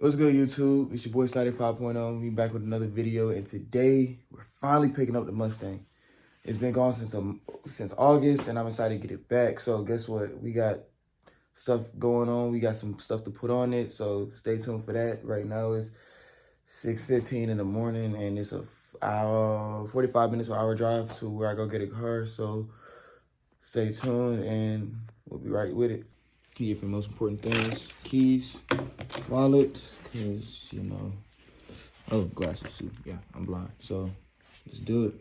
What's good, YouTube? It's your boy Slidey 5.0. We back with another video, and today we're finally picking up the Mustang. It's been gone since August, and I'm excited to get it back. So guess what? We got stuff going on. We got some stuff to put on it. So stay tuned for that. Right now it's 6:15 in the morning, and it's a 45 minutes or hour drive to where I go get a car. So stay tuned, and we'll be right with it. Key for the most important things: keys, wallet, cause glasses too. Yeah, I'm blind, so let's do it.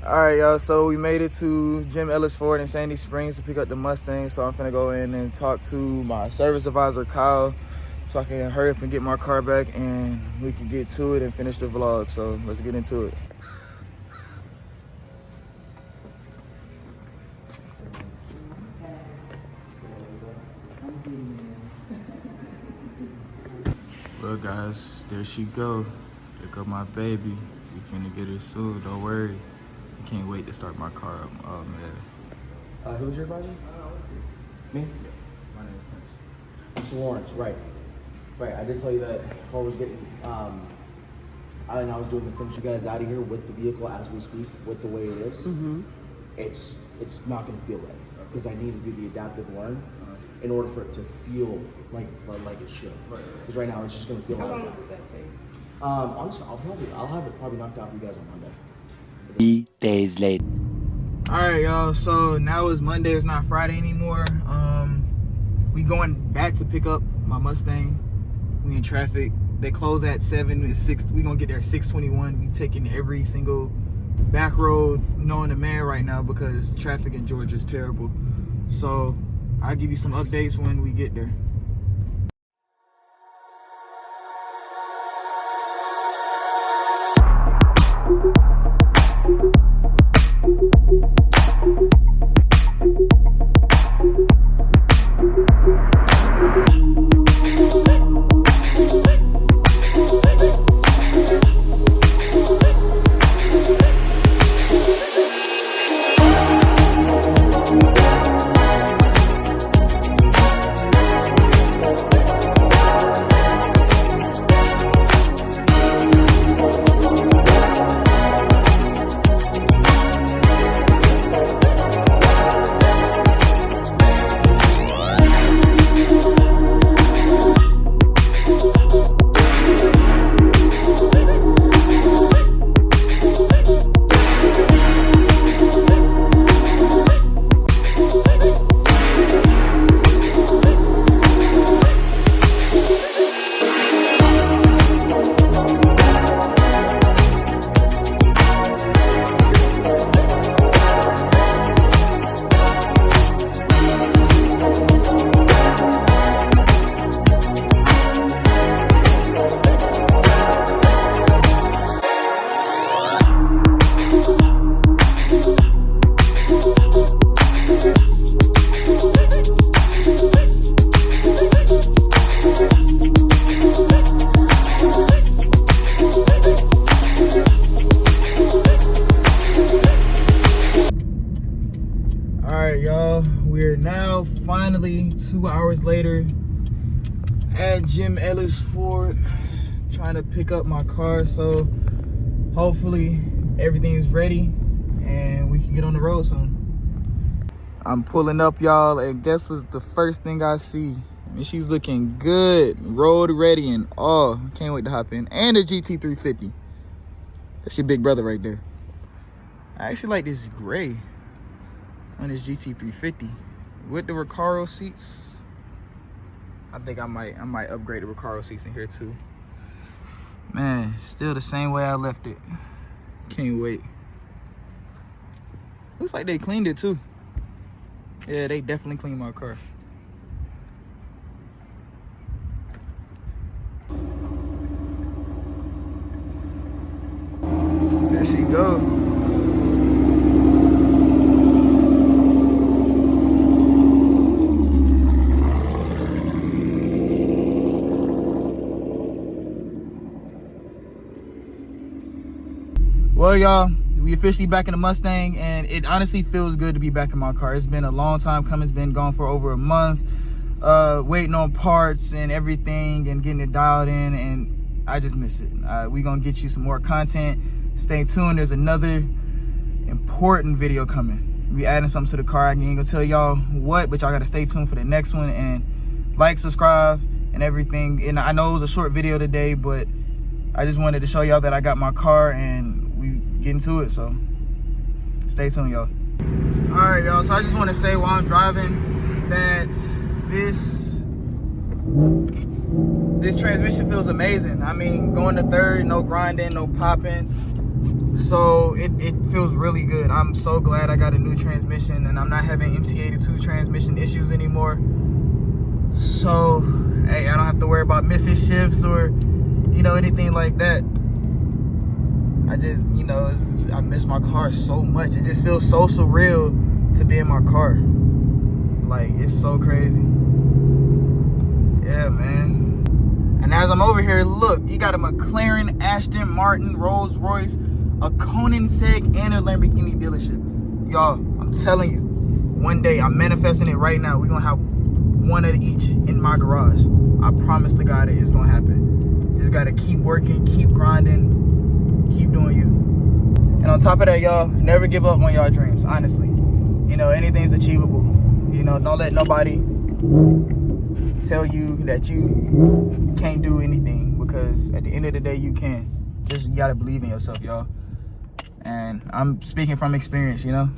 All right, y'all. So we made it to Jim Ellis Ford in Sandy Springs to pick up the Mustang. So I'm finna go in and talk to my service advisor, Kyle, so I can hurry up and get my car back, and we can get to it and finish the vlog. So let's get into it. Look, guys, there she go. There go my baby. We finna get her soon, don't worry. I can't wait to start my car up. Oh, man. Who's your advisor? Me? Yeah. My name is Prince. Mr. Lawrence, right. Right, I did tell you that I was getting, I was doing the finish you guys out of here with the vehicle as we speak, with the way it is. Mm-hmm. It's not gonna feel right, because I need to do the adaptive one in order for it to feel like it should. Because right now it's just gonna feel like that. How long does that take? Honestly, I'll have it probably knocked out for you guys on Monday. 3 days later. All right, y'all. So now it's Monday. It's not Friday anymore. We going back to pick up my Mustang. We in traffic. They close at 7. It's 6. We gonna get there at 6:21. We taking every single back road known to man right now because traffic in Georgia is terrible. So I'll give you some updates when we get there. We're now finally 2 hours later at Jim Ellis Ford trying to pick up my car. So hopefully everything's ready and we can get on the road soon. I'm pulling up, y'all, and guess what's the first thing I see? I mean, she's looking good, road ready, and oh, can't wait to hop in. And the GT350. That's your big brother right there. I actually like this gray on this GT350 with the Recaro seats. I think I might upgrade the Recaro seats in here too. Man, still the same way I left it. Can't wait. Looks like they cleaned it too. Yeah, they definitely cleaned my car. There she go. Well, y'all, we officially back in the Mustang, and it honestly feels good to be back in my car. It's been a long time coming. It's been gone for over a month. waiting on parts and everything and getting it dialed in, and I just miss it. We gonna get you some more content. Stay tuned. There's another important video coming. We adding something to the car. I ain't gonna tell y'all what, but y'all gotta stay tuned for the next one, and like, subscribe, and everything. And I know it was a short video today, but I just wanted to show y'all that I got my car and we getting to it, so stay tuned, y'all. All right, y'all, so I just want to say while I'm driving that this transmission feels amazing. I mean, going to third, no grinding, no popping, so it feels really good. I'm so glad I got a new transmission and I'm not having MT82 transmission issues anymore. So, hey, I don't have to worry about missing shifts or, you know, anything like that. I just, you know, I miss my car so much. It just feels so surreal to be in my car. Like, it's so crazy. Yeah, man. And as I'm over here, look, you got a McLaren, Aston Martin, Rolls Royce, a Koenigsegg, and a Lamborghini dealership. Y'all, I'm telling you, one day, I'm manifesting it right now. We're gonna have one of each in my garage. I promise to God it's gonna happen. Just gotta keep working, keep grinding, keep doing you. And on top of that, y'all, never give up on y'all dreams, honestly. You know, anything's achievable. You know, don't let nobody tell you that you can't do anything, because at the end of the day, you can. Just, you gotta believe in yourself, y'all. And I'm speaking from experience, you know.